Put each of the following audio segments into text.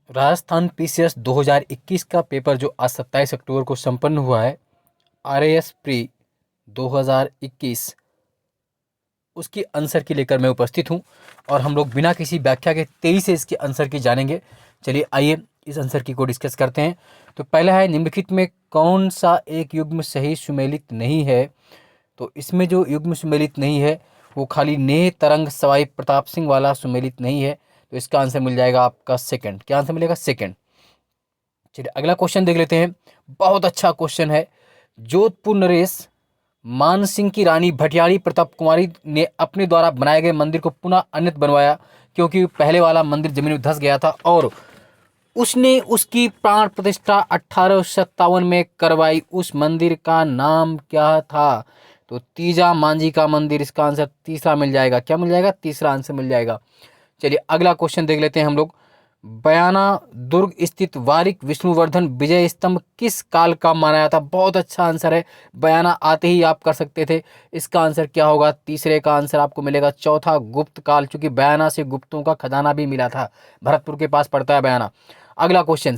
Rajasthan PCS 2021 का paper जो आज 27 अक्टूबर को संपन्न हुआ है, आरएएस प्री 2021, उसकी आंसर की लेकर मैं उपस्थित हूं और हम लोग बिना किसी व्याख्या के तेजी से इसके आंसर की जानेंगे। चलिए आइए इस आंसर की को डिस्कस करते हैं। तो पहला है, निम्नलिखित में कौन सा एक युग्म सही सुमेलित नहीं है? तो इसमें जो युग्म सुमेलित नहीं है वो खाली नेह तरंग सवाई प्रताप सिंह वाला सुमेलित नहीं है। तो इसका आंसर मिल जाएगा आपका सेकंड। क्या आंसर मिलेगा? सेकंड। चलिए अगला क्वेश्चन देख लेते हैं। बहुत अच्छा क्वेश्चन है। जोधपुर नरेश मान सिंह की रानी भटियाणी प्रताप कुमारी ने अपने द्वारा बनाए गए मंदिर को पुनः अन्यथ बनवाया, क्योंकि पहले वाला मंदिर जमीन में धंस गया था और उसने उसकी प्राण प्रतिष्ठा 1857 में करवाई। उस मंदिर का नाम क्या था? तो तीजा मांझी का मंदिर। इसका आंसर तीसरा मिल जाएगा। क्या मिल जाएगा? तीसरा आंसर मिल जाएगा। चलिए अगला क्वेश्चन देख लेते हैं हम लोग। बयाना दुर्ग स्थित वारिक विष्णुवर्धन विजय स्तंभ किस काल का माना जाता? बहुत अच्छा आंसर है। बयाना आते ही आप कर सकते थे। इसका आंसर क्या होगा? तीसरे का आंसर आपको मिलेगा चौथा, गुप्त काल, क्योंकि बयाना से गुप्तों का खजाना भी मिला था। भरतपुर के पास पड़ता है बयाना। अगला क्वेश्चन,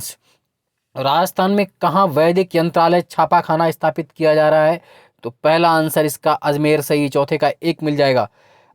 राजस्थान में कहाँ वैदिक यंत्रालय छापाखाना स्थापित किया जा रहा है? तो पहला आंसर इसका अजमेर सही, चौथे का एक मिल जाएगा।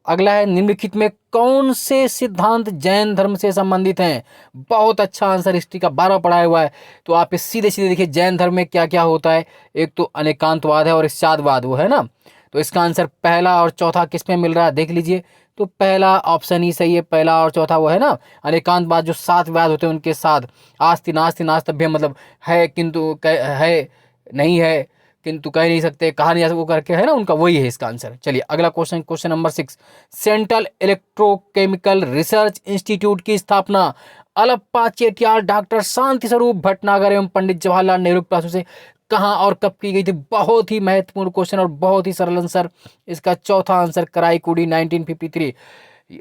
अगला है, निम्नलिखित में कौन से सिद्धांत जैन धर्म से संबंधित हैं? बहुत अच्छा आंसर, हिस्ट्री का 12 पढ़ाया हुआ है तो आप इस सीधे सीधे देखिए जैन धर्म में क्या क्या होता है। एक तो अनेकांतवाद है और इस्सादवाद, वो है ना। तो इसका आंसर पहला और चौथा किस में मिल रहा है देख लीजिए। तो पहला ऑप्शन ही सही है, पहला और चौथा वो है ना। अनेकांतवाद जो 7 व्याद होते हैं उनके साथ, आस्ति नास्ति नास्तभ्य, मतलब है किंतु है नहीं है, किंतु कह नहीं सकते, कहा नहीं जा सकता, वो करके है ना उनका, वही है इसका आंसर। चलिए अगला question, question number 6। Central electrochemical research institute की स्थापना अलप्पा चेटियाल, डॉक्टर शांति स्वरूप भटनागर एवं पंडित जवाहरलाल नेहरू के प्रयासों से कहाँ और कब की गई थी? बहुत ही महत्वपूर्ण क्वेश्चन और बहुत ही सरल आंसर। इसका चौथा आंसर कराईकुड़ी 1953।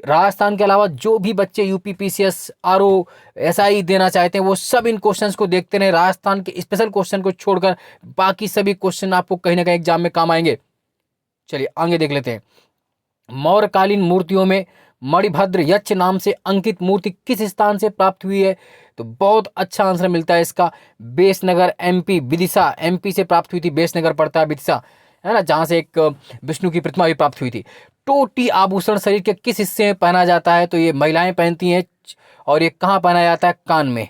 राजस्थान के अलावा जो भी बच्चे यूपी पीसीएस आरओ एसआई देना चाहते हैं वो सब इन क्वेश्चंस को देखते रहे। राजस्थान के स्पेशल क्वेश्चन को छोड़कर बाकी सभी क्वेश्चन आपको कहीं ना कहीं एग्जाम में काम आएंगे। चलिए आगे देख लेते हैं। मौर्यकालीन मूर्तियों में मणिभद्र यक्ष नाम से अंकित मूर्ति किस स्थान से प्राप्त हुई है? तो बहुत अच्छा आंसर मिलता है इसका बेसनगर एमपी, विदिशा एमपी से प्राप्त हुई थी। बेसनगर पड़ता है विदिशा, है ना, जहां से एक विष्णु की प्रतिमा भी प्राप्त हुई थी। टोटी आभूषण शरीर के किस हिस्से में पहना जाता है? तो ये महिलाएं पहनती हैं और ये कहाँ पहना जाता है? कान में,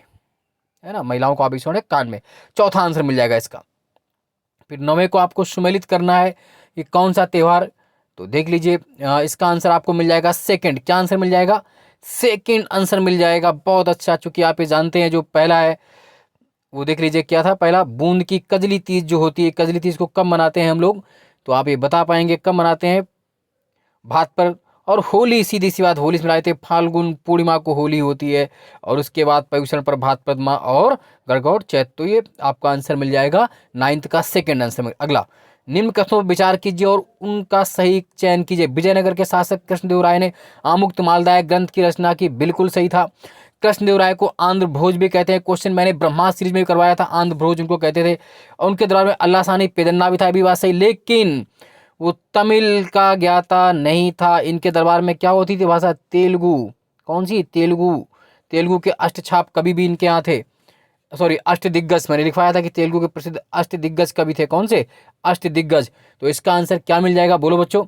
है ना, महिलाओं का आभूषण है कान में। चौथा आंसर मिल जाएगा इसका। फिर 9वें को आपको सुमेलित करना है, ये कौन सा त्योहार? तो देख लीजिए इसका आंसर आपको मिल जाएगा सेकंड। क्या आंसर मिल जाएगा? सेकंड आंसर मिल जाएगा। बहुत अच्छा, चूंकि आप ये जानते हैं जो पहला है वो देख लीजिए क्या था। पहला बूंद की कजली तीज जो होती है, कजली तीज को कब मनाते हैं हम लोग? तो आप ये बता पाएंगे कब मनाते हैं? भात पर। और होली, सीधी सी बात, होली से मनाते थे, फाल्गुन पूर्णिमा को होली होती है और उसके बाद पर्युषण पर भात पदमा और गणगौर चैत। तो ये आपका आंसर मिल जाएगा 9th का सेकंड आंसर। अगला, निम्न कथनों पर विचार कीजिए और उनका सही चयन कीजिए। विजयनगर के शासक कृष्णदेव राय ने आमुक्त मालदायक ग्रंथ की रचना की, बिल्कुल सही था। कृष्णदेव राय को आंध्र भोज भी कहते हैं। क्वेश्चन मैंने ब्रह्मा सीरीज में करवाया था, आंध्र भोज उनको कहते थे। और उनके दौरान में अल्लाह सानी पेदन्ना भी था, भी बात सही, लेकिन वो तमिल का ज्ञाता नहीं था। इनके दरबार में क्या होती थी भाषा? तेलुगु। कौन सी? तेलुगु। तेलुगु के अष्टछाप कवि भी इनके यहाँ थे, सॉरी अष्टदिग्गज, मैंने लिखवाया था कि तेलुगु के प्रसिद्ध अष्टदिग्गज कवि थे। कौन से? अष्टदिग्गज। तो इसका आंसर क्या मिल जाएगा बोलो बच्चों?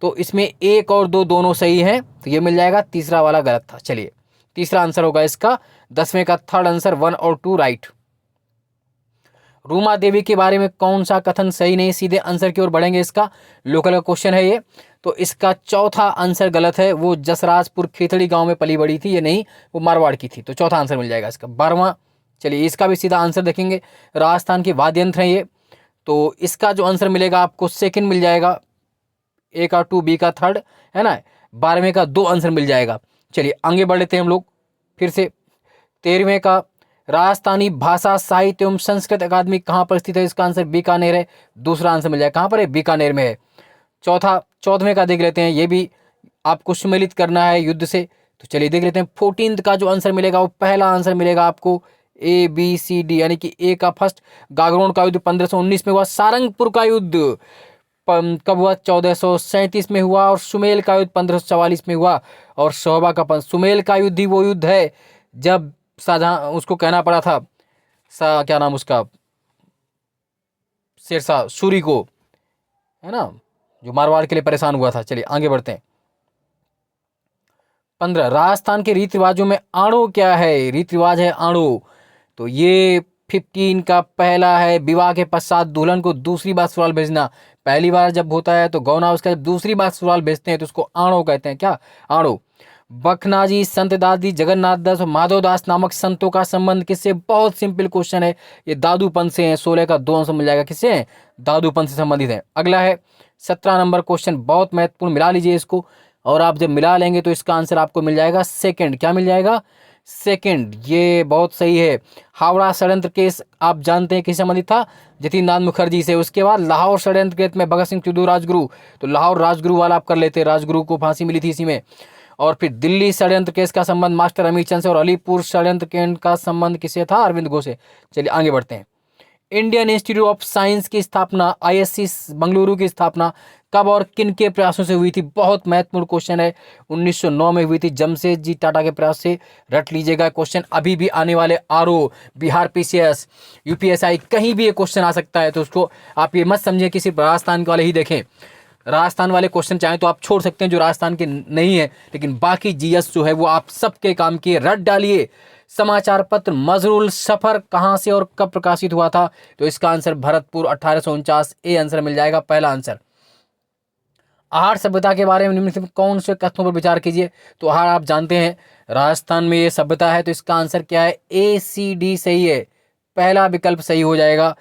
तो इसमें 1 और 2 दोनों सही हैं, तो ये मिल जाएगा, तीसरा वाला गलत था। चलिए तीसरा आंसर होगा इसका 10वें का थर्ड आंसर 1 और 2 राइट। रूमा देवी के बारे में कौन सा कथन सही नहीं? सीधे आंसर की ओर बढ़ेंगे। इसका लोकल का क्वेश्चन है ये, तो इसका चौथा आंसर गलत है। वो जसराजपुर खेतड़ी गांव में पली बड़ी थी, ये नहीं, वो मारवाड़ की थी। तो चौथा आंसर मिल जाएगा इसका। 12वां, चलिए इसका भी सीधा आंसर देखेंगे। राजस्थान के वाद्य यंत्र हैं ये, तो इसका जो आंसर मिलेगा आपको सेकंड मिल जाएगा। ए का 2, बी का थर्ड, है ना। 12वें का 2 आंसर मिल जाएगा। चलिए आगे बढ़ लेते हैं हम लोग फिर से। 13वें का, राजस्थानी भाषा साहित्य एवं संस्कृत अकादमी कहाँ पर स्थित है? इसका आंसर बीकानेर है। दूसरा आंसर मिल जाएगा, कहाँ पर है? बीकानेर में है। 14वें का देख लेते हैं, ये भी आपको सम्मिलित करना है युद्ध से। तो चलिए देख लेते हैं। 14th का जो आंसर मिलेगा वो पहला आंसर मिलेगा आपको ABCD, यानी कि ए का फर्स्ट। गागरोन का युद्ध 1519 में हुआ। सारंगपुर का युद्ध कब हुआ? 1437 में हुआ। और सुमेल का युद्ध 1544 में हुआ। और सोहबा का सुमेल का युद्ध ही वो युद्ध है जब शाहजहां उसको कहना पड़ा था, क्या नाम उसका, शेरशाह सूरी को, है ना, जो मारवाड़ के लिए परेशान हुआ था। चलिए आगे बढ़ते हैं। 15, राजस्थान के रीति रिवाजों में आणो क्या है? रीति रिवाज है आणो, तो ये 15 का पहला है, विवाह के पश्चात दुल्हन को दूसरी बार ससुराल भेजना। पहली बार जब होता है तो गौना, उसका जब दूसरी बार ससुराल भेजते हैं तो उसको आणो कहते हैं। क्या? आणो। बखनाजी, संत दादी, जगन्नाथ दास और माधव दास नामक संतों का संबंध किससे? बहुत सिंपल क्वेश्चन है, ये दादूपंथ से है। 16 का 2 आंसर मिल जाएगा, किससे है? दादूपंथ से संबंधित है। अगला है 17 नंबर क्वेश्चन, बहुत महत्वपूर्ण, मिला लीजिए इसको, और आप जब मिला लेंगे तो इसका आंसर आपको मिल जाएगा सेकंड। क्या मिल जाएगा? सेकंड। ये बहुत सही है। हावड़ा षड्यंत्र केस आप जानते हैं किससे संबंधित था? जतिन नाथ मुखर्जी से। उसके बाद लाहौर षड्यंत्र केस में भगत सिंह चुदू राजगुरु, तो लाहौर राजगुरु वाला आप कर लेते, राजगुरु को फांसी मिली थी इसी में। और फिर दिल्ली षड्यंत्र केस का संबंध मास्टर अमीर चंद से, और अलीपुर षड्यंत्र केस का संबंध किससे था? अरविंद घोष से। चलिए आगे बढ़ते हैं। इंडियन इंस्टीट्यूट ऑफ साइंस की स्थापना, आईएससी बेंगलुरु की स्थापना कब और किन के प्रयासों से हुई थी? बहुत महत्वपूर्ण क्वेश्चन है। 1909 में हुई थी, जमशेदजी टाटा के प्रयास से। रट लीजिएगा, क्वेश्चन अभी भी आने वाले आरओ, बिहार पीसीएस, यूपीएसआई, कहीं भी ये क्वेश्चन आ सकता है, तो उसको आप ये मत समझिए कि सिर्फ राजस्थान वाले ही देखें। राजस्थान वाले क्वेश्चन चाहें तो आप छोड़ सकते हैं जो राजस्थान के नहीं है, लेकिन बाकी जीएस जो है वो आप सबके काम की। रट डालिए। समाचार पत्र मजरूल सफर कहां से और कब प्रकाशित हुआ था? तो इसका आंसर भरतपुर, 1849, ए आंसर मिल जाएगा, पहला आंसर। आहार सभ्यता के बारे में निम्नलिखित में कौन से कथनों पर विचार कीजिए? तो आहार आप जानते हैं राजस्थान में ये सभ्यता है, तो इसका आंसर क्या है? ए सी डी सही है, पहला विकल्प सही हो जाएगा।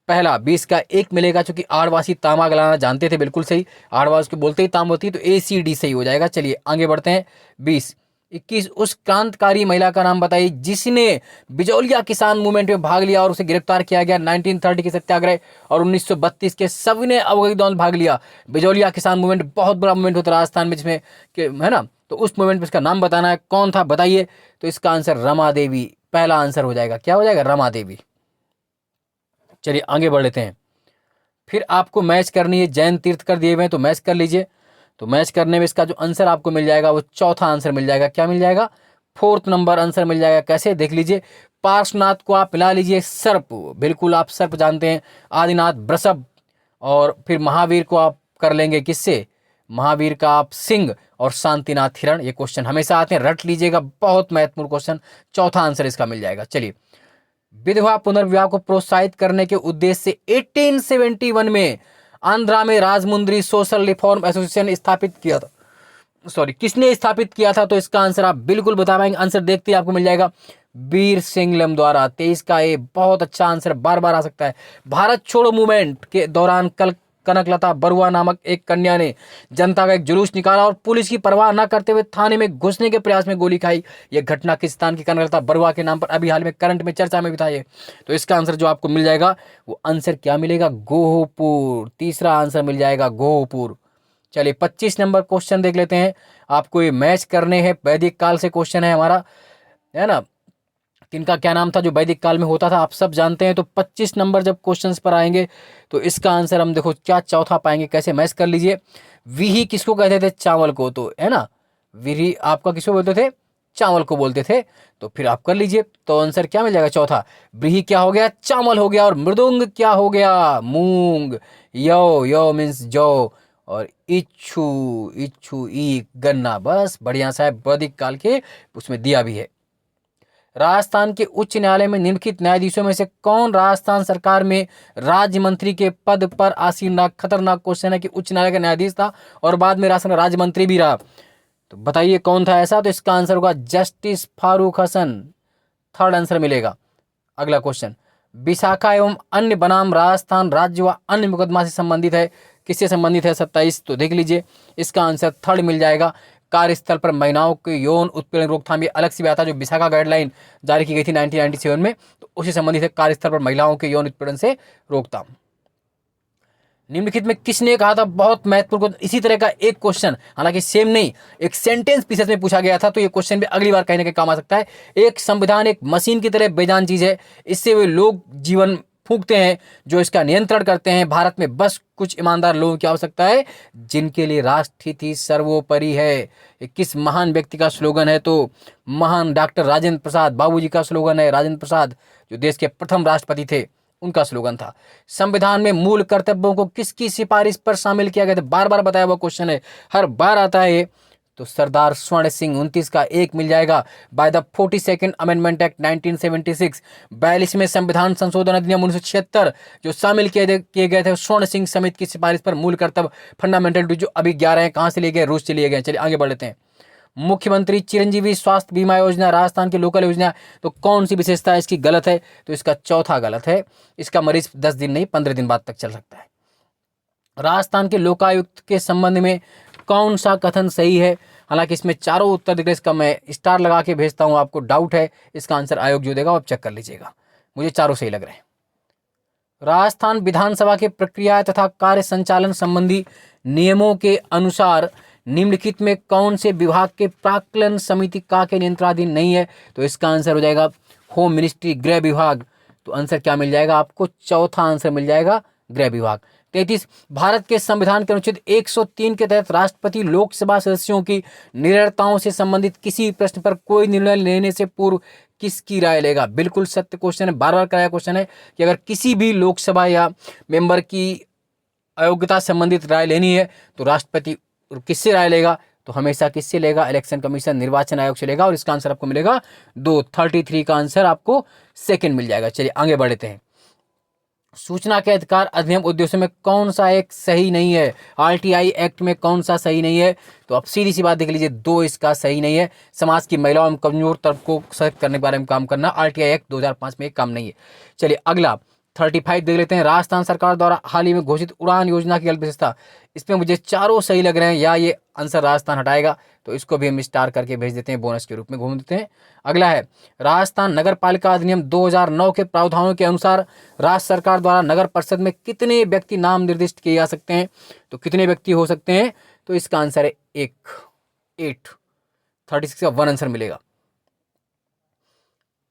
पहला 20 का 1 मिलेगा, क्योंकि आड़वासी तांबा गलाना जानते थे, बिल्कुल सही। आड़वास को बोलते ही तांब होती है, तो ए सी डी सही हो जाएगा। चलिए आगे बढ़ते हैं। 20, 21, उस क्रांतिकारी महिला का नाम बताइए जिसने बिजौलिया किसान मूवमेंट में भाग लिया और उसे गिरफ्तार किया गया। 1930 के सत्याग्रह और 1932 के सविनय अवज्ञा आंदोलन भाग लिया। बिजौलिया किसान मूवमेंट बहुत बड़ा मूवमेंट होता है राजस्थान में, जिसमें है ना, तो उस मूवमेंट में इसका नाम बताना है, कौन था बताइए? तो इसका आंसर रमा देवी, पहला आंसर हो जाएगा। क्या हो जाएगा? रमा देवी। चलिए आगे बढ़ लेते हैं। फिर आपको मैच करनी है, जैन तीर्थ कर दिए हुए हैं, तो मैच कर लीजिए। तो मैच करने में इसका जो आंसर आपको मिल जाएगा वो चौथा आंसर मिल जाएगा। क्या मिल जाएगा? 4th नंबर आंसर मिल जाएगा। कैसे? देख लीजिए। पार्श्वनाथ को आप मिला लीजिए, सर्प, बिल्कुल आप सर्प जानते हैं। आदिनाथ वृषभ, और फिर महावीर को आप कर लेंगे किससे? महावीर का आप सिंह, और शांतिनाथ हिरण। ये क्वेश्चन हमेशा आते हैं, रट लीजिएगा, बहुत महत्वपूर्ण क्वेश्चन। चौथा आंसर इसका मिल जाएगा। चलिए, विधवा पुनर्विवाह को प्रोत्साहित करने के उद्देश्य से 1871 में आंध्रा में राजमुंद्री सोशल रिफॉर्म एसोसिएशन स्थापित किया था। सॉरी, किसने स्थापित किया था? तो इसका आंसर आप बिल्कुल बता पाएंगे, आंसर देखते ही आपको मिल जाएगा, वीर सिंगलम द्वारा। 23 का ये बहुत अच्छा आंसर, बार बार आ सकता है। भारत छोड़ो मूवमेंट के दौरान कल कनकलता बरुआ नामक एक कन्या ने जनता का एक जुलूस निकाला और पुलिस की परवाह न करते हुए थाने में घुसने के प्रयास में गोली खाई। यह घटना किस स्थान की कनकलता बरुआ के नाम पर अभी हाल में करंट में चर्चा में भी था ये। तो इसका आंसर जो आपको मिल जाएगा वो आंसर क्या मिलेगा? गोहपुर। तीसरा आंसर मिल जाएगा गोहपुर। चलिए 25 नंबर क्वेश्चन देख लेते हैं। आपको ये मैच करने हैं, वैदिक काल से क्वेश्चन है हमारा, है ना। किनका क्या नाम था जो वैदिक काल में होता था, आप सब जानते हैं। तो 25 नंबर जब क्वेश्चंस पर आएंगे तो इसका आंसर हम देखो क्या चौथा पाएंगे, कैसे? मैच कर लीजिए। विही किसको कहते थे? चावल को, तो है ना, विही आपका किसको बोलते थे? चावल को बोलते थे। तो फिर आप कर लीजिए, तो आंसर क्या मिल जाएगा? चौथा। व्रीहि क्या हो गया? चावल हो गया। और मृदुंग क्या हो गया? मूंग। यो, यो मीन्स जौ, और इच्छु, इच्छु ई गन्ना। बस बढ़िया सा है, वैदिक काल के उसमें दिया भी है। राजस्थान के उच्च न्यायालय में निम्नलिखित न्यायाधीशों में से कौन राजस्थान सरकार में राज्य मंत्री के पद पर आसीन रहा? खतरनाक क्वेश्चन है कि उच्च न्यायालय का न्यायाधीश था और बाद में राजस्थान राज्य मंत्री भी रहा, तो बताइए कौन था ऐसा? तो इसका आंसर होगा justice Farooq Hasan, third answer मिलेगा। अगला क्वेश्चन, विशाखा एवं अन्य बनाम राजस्थान राज्य व अन्य मुकदमा से संबंधित है, किससे संबंधित है? 27। तो देख लीजिए, इसका आंसर थर्ड मिल जाएगा। कार्यस्थल पर महिलाओं के यौन उत्पीड़न रोकथाम, ये अलग सी बात था, जो विशाखा गाइडलाइन जारी की गई थी 1997 में, तो उसी संबंधित है, कार्यस्थल पर महिलाओं के यौन उत्पीड़न से रोकथाम। निम्नलिखित में किसने कहा था? बहुत महत्वपूर्ण, इसी तरह का एक क्वेश्चन, हालांकि सेम नहीं, एक सेंटेंस पीसेस में पूछा गया था, तो ये क्वेश्चन भी अगली बार कहने के काम आ सकता है। एक संविधान एक मशीन की तरह बेजान चीज है, इससे वे लोग जीवन फूंकते हैं, जो इसका नियंत्रण करते हैं। भारत में बस कुछ ईमानदार लोगों की आवश्यकता है, जिनके लिए राष्ट्रहित ही सर्वोपरि है। ये किस महान व्यक्ति का स्लोगन है? तो महान डॉक्टर राजेंद्र प्रसाद बाबूजी का स्लोगन है। राजेंद्र प्रसाद जो देश के प्रथम राष्ट्रपति थे, उनका स्लोगन था। संविधान में मूल कर्तव्यों को किसकी सिफारिश पर शामिल किया गया था? बार बार बताया हुआ क्वेश्चन है, हर बार आता है ये। तो सरदार स्वर्ण सिंह। 29 का 1 मिल जाएगा। By the 42nd amendment act 1976, 42वें संविधान संशोधन अधिनियम 1976 जो शामिल किए गए थे स्वर्ण सिंह समिति की सिफारिश पर मूल कर्तव्य फंडामेंटल ड्यूटी, जो अभी 11 हैं, कहां से लिए गए? रूस से लिए गए। चलिए आगे बढ़ लेते हैं। मुख्यमंत्री चिरंजीवी स्वास्थ्य बीमा योजना राजस्थान की लोकल योजना, तो कौन सी विशेषता इसकी गलत है? तो इसका चौथा गलत है। इसका मरीज 10 दिन नहीं 15 दिन बाद तक चल सकता है। राजस्थान के लोकायुक्त के संबंध में कौन सा कथन सही है? हालांकि इसमें चारों उत्तर दिख रहे, इसका मैं स्टार लगा के भेजता हूं, आपको डाउट है इसका आंसर आयोग जो देगा आप चेक कर लीजिएगा। मुझे चारों सही लग रहे हैं। राजस्थान विधानसभा के प्रक्रिया तथा कार्य संचालन संबंधी नियमों के अनुसार निम्नलिखित में कौन से विभाग के प्राक्कलन समिति का के नियंत्रणाधीन नहीं है? तो इसका आंसर हो जाएगा होम मिनिस्ट्री, गृह विभाग। तो आंसर क्या मिल जाएगा आपको? चौथा आंसर मिल जाएगा, गृह विभाग। 33, भारत के संविधान के अनुच्छेद 103 के तहत राष्ट्रपति लोकसभा सदस्यों की निरर्थताओं से संबंधित किसी प्रश्न पर कोई निर्णय लेने से पूर्व किसकी राय लेगा? बिल्कुल सत्य क्वेश्चन है, बार बार कराया क्वेश्चन है कि अगर किसी भी लोकसभा या मेंबर की अयोग्यता संबंधित राय लेनी है तो राष्ट्रपति किससे राय लेगा? तो हमेशा किससे लेगा? इलेक्शन कमीशन, निर्वाचन आयोग से लेगा। और इसका आंसर आपको मिलेगा 2, 33 का आंसर आपको सेकंड मिल जाएगा। चलिए आगे बढ़ते हैं। सूचना के अधिकार अधिनियम उद्देश्यों में कौन सा एक सही नहीं है? आरटीआई एक्ट में कौन सा सही नहीं है? तो आप सीधी सी बात देख लीजिए, 2 इसका सही नहीं है। समाज की महिलाओं एवं कमजोर तबके को सशक्त करने के बारे में काम करना, आरटीआई एक्ट 2005 में एक काम नहीं है। चलिए अगला 35 देख लेते हैं। राजस्थान सरकार द्वारा हाल ही में घोषित उड़ान योजना की गलत विशेषता, इसमें मुझे चारों सही लग रहे हैं, या ये आंसर राजस्थान हटाएगा, तो इसको भी हम स्टार करके भेज देते हैं, बोनस के रूप में घूम देते हैं। अगला है राजस्थान नगर पालिका अधिनियम 2009 के प्रावधानों के अनुसार राज्य सरकार द्वारा नगर परिषद में कितने व्यक्ति नाम निर्दिष्ट किए जा सकते हैं? तो कितने व्यक्ति हो सकते हैं? तो इसका आंसर है 8। 36 का 1 आंसर मिलेगा।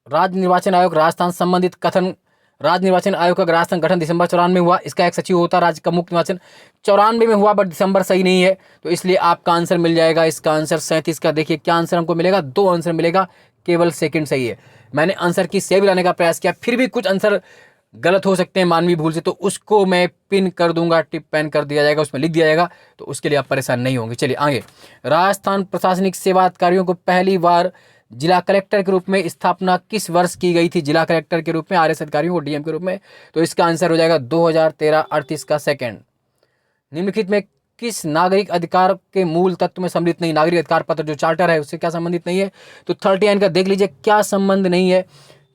राज्य निर्वाचन आयोग राजस्थान संबंधित कथन, राज्य निर्वाचन आयोग का राजस्थान गठन दिसंबर 94 में हुआ। इसका एक सचिव होता राज्य का मुख्य निर्वाचन 94 में हुआ, बट दिसंबर सही नहीं है, तो इसलिए आपका आंसर मिल जाएगा। इसका आंसर 37 का, देखिए क्या आंसर हमको मिलेगा? 2 आंसर मिलेगा, केवल सेकंड सही है। मैंने आंसर की सेव लाने का प्रयास किया, फिर भी कुछ आंसर गलत हो सकते हैं मानवीय भूल से, तो उसको मैं पिन कर दूंगा, टिप पेन कर दिया जाएगा, उसमें लिख दिया जाएगा, तो उसके लिए आप परेशान नहीं होंगे। चलिए आगे। राजस्थान प्रशासनिक सेवा अधिकारियों को पहली बार जिला कलेक्टर के रूप में स्थापना किस वर्ष की गई थी? जिला कलेक्टर के रूप में आरएस अधिकारियों को डीएम के रूप में, तो इसका आंसर हो जाएगा 2013। 38 का सेकंड। निम्नलिखित में किस नागरिक अधिकार के मूल तत्व में सम्मिलित नहीं? नागरिक अधिकार पत्र जो चार्टर है उससे क्या संबंधित नहीं है? तो 39 का देख लीजिए क्या संबंध नहीं है?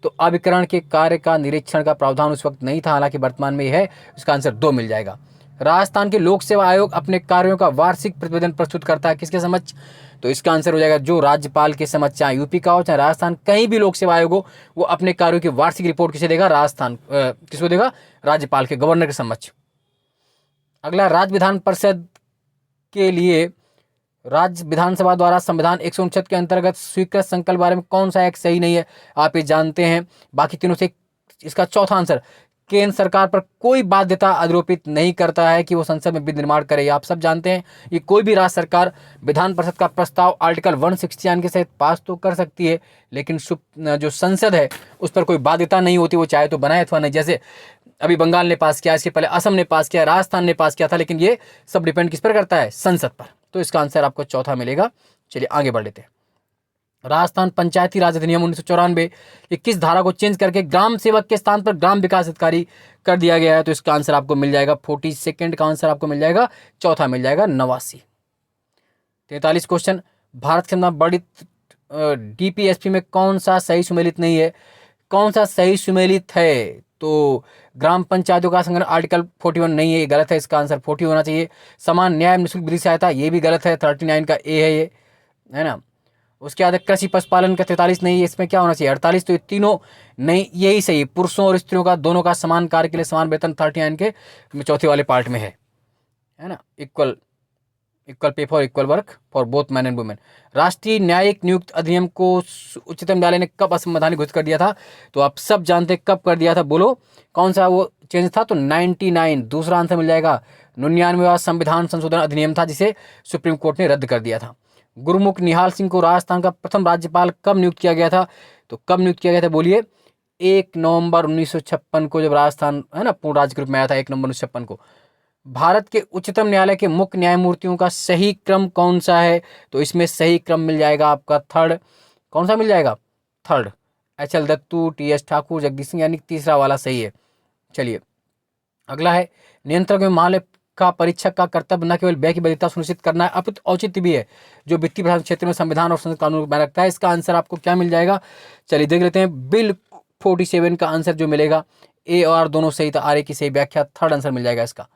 तो अभिकरण के कार्य का निरीक्षण का प्रावधान उस वक्त नहीं था, हालांकि वर्तमान में है। इसका आंसर 2 मिल जाएगा। राजस्थान के लोक सेवा आयोग अपने कार्यों का वार्षिक प्रतिवेदन प्रस्तुत करता है किसके समक्ष? तो इसका आंसर हो जाएगा जो राज्यपाल के समक्ष, चाहे यूपी का हो चाहे राजस्थान, कहीं भी लोक सेवा आयोग हो, वो अपने कार्यों की वार्षिक रिपोर्ट किसे देगा? राजस्थान किसको देगा? राज्यपाल के, गवर्नर के समक्ष। अगला, राज्य विधान परिषद के लिए राज्य विधानसभा द्वारा संविधान 159 के अंतर्गत स्वीकृत संकल्प बारे में कौन सा एक सही नहीं है? आप ये जानते हैं। बाकी तीनों से इसका चौथा आंसर, केंद्र सरकार पर कोई बाध्यता आरोपित नहीं करता है कि वो संसद में विधि निर्माण करे। आप सब जानते हैं कि कोई भी राज्य सरकार विधान परिषद का प्रस्ताव आर्टिकल 169 के तहत पास तो कर सकती है, लेकिन जो संसद है उस पर कोई बाध्यता नहीं होती, वो चाहे तो बनाए अथवा नहीं। जैसे अभी बंगाल ने पास किया, इसके पहले असम ने पास किया, राजस्थान ने पास किया था, लेकिन ये सब डिपेंड किस पर करता है? संसद पर। तो इसका आंसर आपको चौथा मिलेगा। चलिए आगे बढ़ लेते हैं। राजस्थान पंचायती राज अधिनियम 1994 की किस धारा को चेंज करके ग्राम सेवक के स्थान पर ग्राम विकास अधिकारी कर दिया गया है? तो इसका आंसर आपको मिल जाएगा 42 का आंसर आपको मिल जाएगा, चौथा मिल जाएगा 89। 43 क्वेश्चन, भारत के नवगठित डीपीएसपी में कौन सा सही सुमेलित नहीं है? कौन सा सही सुमेलित है? तो ग्राम पंचायतों का संगठन आर्टिकल 41 नहीं है, ये गलत है, इसका आंसर 40 होना चाहिए। समान न्याय निःशुल्क विधि सहायता, ये भी गलत है, 39 का ए है ये, है ना। उसके बाद कृषि पशुपालन का 43 नहीं है, इसमें क्या होना चाहिए? 48। तो ये तीनों नहीं, यही सही, पुरुषों और स्त्रियों का दोनों का समान कार्य के लिए समान वेतन 39 के चौथे वाले पार्ट में है ना, equal equal pay for equal work for both man and women. राष्ट्रीय न्यायिक नियुक्त अधिनियम को उच्चतम न्यायालय ने कब असंवैधानिक घोषित कर दिया था? तो आप सब जानते हैं कब कर दिया था, बोलो कौन सा वो चेंज था? तो 99, दूसरा आंसर मिल जाएगा। 99वां संविधान संशोधन अधिनियम था जिसे सुप्रीम कोर्ट ने रद्द कर दिया था। गुरुमुख निहाल सिंह को राजस्थान का प्रथम राज्यपाल कब नियुक्त किया गया था? तो कब नियुक्त किया गया था बोलिए? 1 नवंबर 1956 को, जब राजस्थान है ना पूर्ण राज्य के रूप में आया था 1 नवंबर 1956 को। भारत के उच्चतम न्यायालय के मुख्य न्यायमूर्तियों का सही क्रम कौन सा है? तो इसमें सही क्रम मिल जाएगा आपका थर्ड। कौन सा मिल जाएगा? Third. HL Dattu, TS Thakur, Jagdish Singh, यानी तीसरा वाला सही है। चलिए अगला है, नियंत्रक में मामले का परीक्षक का कर्तव्य न केवल व्यय की वैधता सुनिश्चित करना है अपितु औचित्य भी है जो वित्तीय प्रशासन क्षेत्र में संविधान और संसद कानून बनाए रखता है। इसका आंसर आपको क्या मिल जाएगा? चलिए देख लेते हैं। बिल 47 का आंसर जो मिलेगा, ए और आर दोनों सही था, आर ए की सही व्याख्या, थर्ड आंसर मिल जाएगा इसका।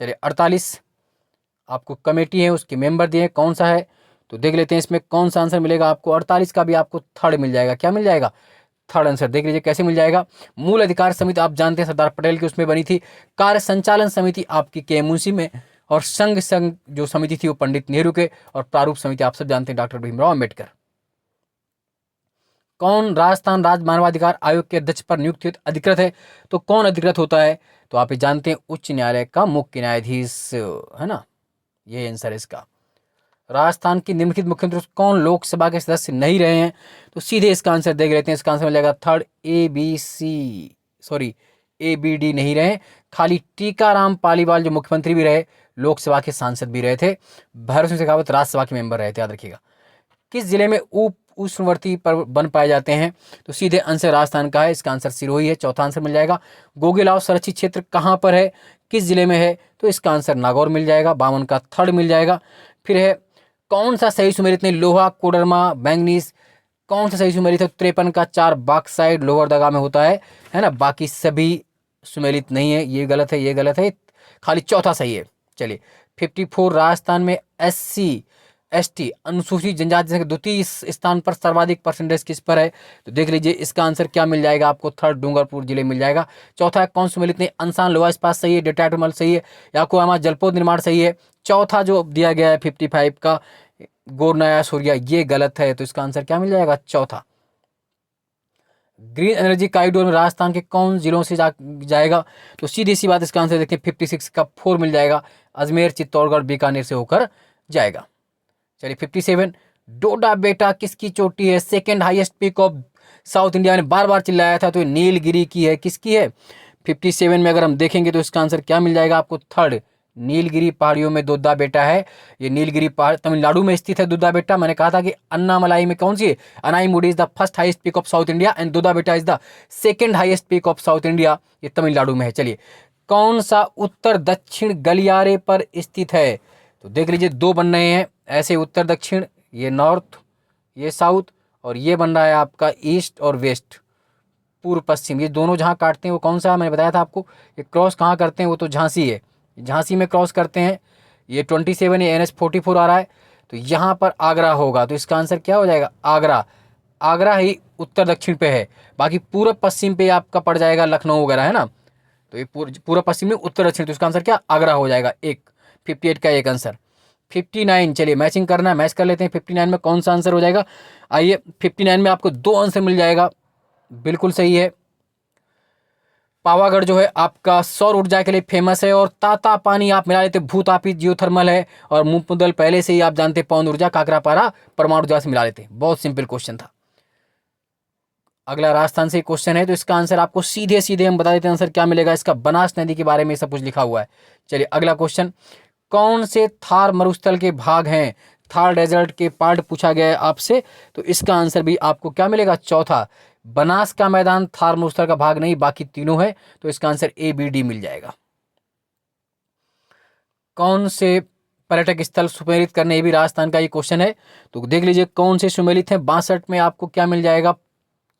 चलिए 48 आपको कमेटी है उसके मेंबर दिए, कौन सा है? तो देख लेते हैं इसमें कौन सा आंसर मिलेगा आपको। 48 का भी आपको थर्ड मिल जाएगा। क्या मिल जाएगा? Third answer. देख लीजिए कैसे मिल जाएगा। मूल अधिकार समिति आप जानते हैं सरदार पटेल की उसमें बनी थी। कार्य संचालन समिति आपकी केएमसी में, और संघ जो समिति थी वो पंडित नेहरू के, और प्रारूप समिति आप सब जानते हैं डॉक्टर भीमराव अम्बेडकर। कौन राजस्थान राज्य मानवाधिकार आयोग के अध्यक्ष पर नियुक्त अधिकृत है? तो कौन अधिकृत होता है? तो आप ये जानते हैं उच्च न्यायालय का मुख्य न्यायाधीश, है ना, ये आंसर है इसका। राजस्थान के निम्नलिखित मुख्यमंत्री कौन लोकसभा के सदस्य नहीं रहे हैं? तो सीधे इसका आंसर देख लेते हैं। इसका आंसर मिल जाएगा थर्ड, ABD नहीं रहे। खाली टीकाराम पालीवाल जो मुख्यमंत्री भी रहे, लोकसभा के सांसद भी रहे थे। भैरव सिंह शेखावत राज्यसभा के मेंबर रहे थे, याद रखिएगा। किस जिले में उप उष्णवर्ती वन पाए जाते हैं? तो सीधे आंसर राजस्थान का है, इसका आंसर सिरोही है, चौथा आंसर मिल जाएगा। गोगेलाव संरक्षित क्षेत्र कहाँ पर है, किस जिले में है? तो इसका आंसर नागौर मिल जाएगा, 52 का थर्ड मिल जाएगा। फिर है कौन सा सही सुमेलित नहीं? लोहा, कोडरमा, मैंगनीज, कौन सा सही सुमेलित है? 53 का 4 बॉक्साइट लोहरदगा में होता है ना, बाकी सभी सुमेलित नहीं है। ये गलत है, ये गलत है, खाली चौथा सही है। चलिए 54 राजस्थान में SC/ST अनुसूचित जनजाति के द्वितीय स्थान पर सर्वाधिक परसेंटेज किस पर है? तो देख लीजिए इसका आंसर क्या मिल जाएगा आपको, थर्ड डूंगरपुर जिले मिल जाएगा। चौथा है कौन सुमेलित नहीं? अंसान लोहा इस्पात सही है, डेटाटमल सही है, याकोहामा जलपोत निर्माण सही है। चौथा जो दिया गया है 55 का गोरनाया सूर्या, ये गलत है, तो इसका आंसर क्या मिल जाएगा? चौथा। ग्रीन एनर्जी कॉरिडोर में राजस्थान के कौन जिलों से जाएगा? तो सीधी सी बात, इसका आंसर देखिए 56 का 4 मिल जाएगा, अजमेर, चित्तौड़गढ़, बीकानेर से होकर जाएगा। चलिए 57, डोडा बेटा किसकी चोटी है? Second highest peak of South India ने बार बार चिल्लाया था, तो ये नीलगिरी की है। किसकी है? 57 में अगर हम देखेंगे तो इसका आंसर क्या मिल जाएगा आपको? थर्ड, नीलगिरी पहाड़ियों में दोद्दा बेटा है। ये नीलगिरी पहाड़ तमिलनाडु में स्थित है। दोद्दा बेटा मैंने कहा था कि अन्नामलाई में कौन सी है? Anamudi is the first highest peak of South India and Doddabetta is the second highest peak of South India. ये तमिलनाडु में है। चलिए कौन सा उत्तर दक्षिण गलियारे पर स्थित है? तो देख लीजिए दो बन रहे हैं ऐसे, उत्तर दक्षिण, ये नॉर्थ, ये साउथ, और ये बन रहा है आपका ईस्ट और वेस्ट, पूर्व पश्चिम। ये दोनों जहाँ काटते हैं वो कौन सा है? मैंने बताया था आपको। ये क्रॉस कहाँ करते हैं? वो तो झांसी है, झांसी में क्रॉस करते हैं। ये 27, ये NH44 आ रहा है, तो यहाँ पर आगरा होगा। तो इसका आंसर क्या हो जाएगा? आगरा। आगरा ही उत्तर दक्षिण पे है, बाकी पूर्व पश्चिम पे आपका पड़ जाएगा लखनऊ वगैरह, है ना। तो ये पूर्व पश्चिम में उत्तर दक्षिण, तो इसका आंसर क्या? आगरा हो जाएगा। 58 का एक आंसर। 59, चलिए मैचिंग करना है, मैच कर लेते हैं। 59 में कौन सा आंसर हो जाएगा? आइए 59 में आपको 2 आंसर मिल जाएगा, बिल्कुल सही है। पावागढ़ जो है आपका सौर ऊर्जा के लिए फेमस है, और ताता पानी आप मिला लेते भूतापित जियोथर्मल है, और मूंगमुदल पहले से ही आप जानते पवन ऊर्जा, काकरापारा परमाणु ऊर्जा से मिला लेते। बहुत सिंपल क्वेश्चन था। अगला राजस्थान से क्वेश्चन है, तो इसका आंसर आपको सीधे सीधे हम बता देते हैं आंसर क्या मिलेगा इसका। बनास नदी के बारे में सब कुछ लिखा हुआ है। चलिए अगला क्वेश्चन, कौन से थार मरुस्थल के भाग हैं? थार डेजर्ट के पार्ट पूछा गया है आपसे, तो इसका आंसर भी आपको क्या मिलेगा? चौथा। बनास का मैदान थार मरुस्थल का भाग नहीं, बाकी तीनों है, तो इसका आंसर ABD मिल जाएगा। कौन से पर्यटक स्थल सुमेलित करने, ये भी राजस्थान का ये क्वेश्चन है, तो देख लीजिए कौन से सुमेलित हैं। 62 में आपको क्या मिल जाएगा?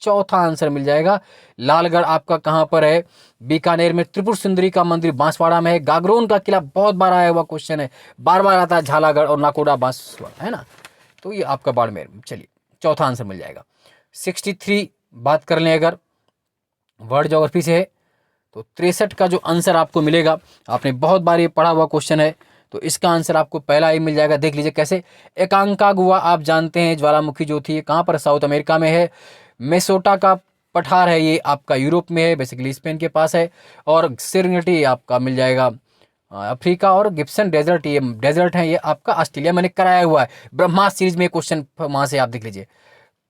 चौथा आंसर मिल जाएगा। लालगढ़ आपका कहां पर है? बीकानेर में। त्रिपुर सुंदरी का मंदिर बांसवाड़ा में है। गागरोन का किला बहुत बार आया हुआ क्वेश्चन है, बार बार आता है, झालागढ़ और नाकोड़ा बांसवाड़ा, है ना, तो ये आपका बाड़मेर। चलिए चौथा आंसर मिल जाएगा। 63 बात कर लें अगर वर्ल्ड ज्योग्राफी से है, तो 63 का जो आंसर आपको मिलेगा, आपने बहुत बार ये पढ़ा हुआ क्वेश्चन है, तो इसका आंसर आपको पहला ही मिल जाएगा। देख लीजिए कैसे। एकांकागुआ आप जानते हैं ज्वालामुखी जो थी, कहाँ पर, साउथ अमेरिका में है। मेसोटा का पठार है, ये आपका यूरोप में है, बेसिकली स्पेन के पास है। और सेरेनिटी आपका मिल जाएगा अफ्रीका। और गिब्सन डेजर्ट, ये डेजर्ट है, ये आपका ऑस्ट्रेलिया। मैंने कराया हुआ है ब्रह्मास्त्र सीरीज में क्वेश्चन, वहां से आप देख लीजिए।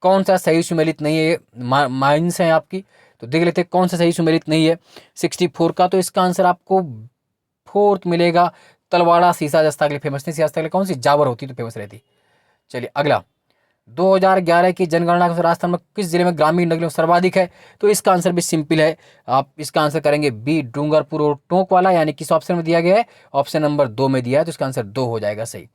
कौन सा सही सुमेलित नहीं है, माइंस है आपकी, तो देख लेते हैं कौन सा सही सुमेलित नहीं है 64 का। तो इसका आंसर आपको फोर्थ मिलेगा। तलवाड़ा सीसा जस्ता के लिए फेमस नहीं, सियासत के लिए कौन सी जावर होती तो फेमस रहती। चलिए अगला, 2011 की जनगणना के राजस्थान में किस जिले में ग्रामीण नगरों सर्वाधिक है? तो इसका आंसर भी सिंपल है, आप इसका आंसर करेंगे बी, डूंगरपुर और टोंक वाला, यानी किस ऑप्शन में दिया गया है? ऑप्शन नंबर 2 में दिया है, तो इसका आंसर 2 हो जाएगा सही।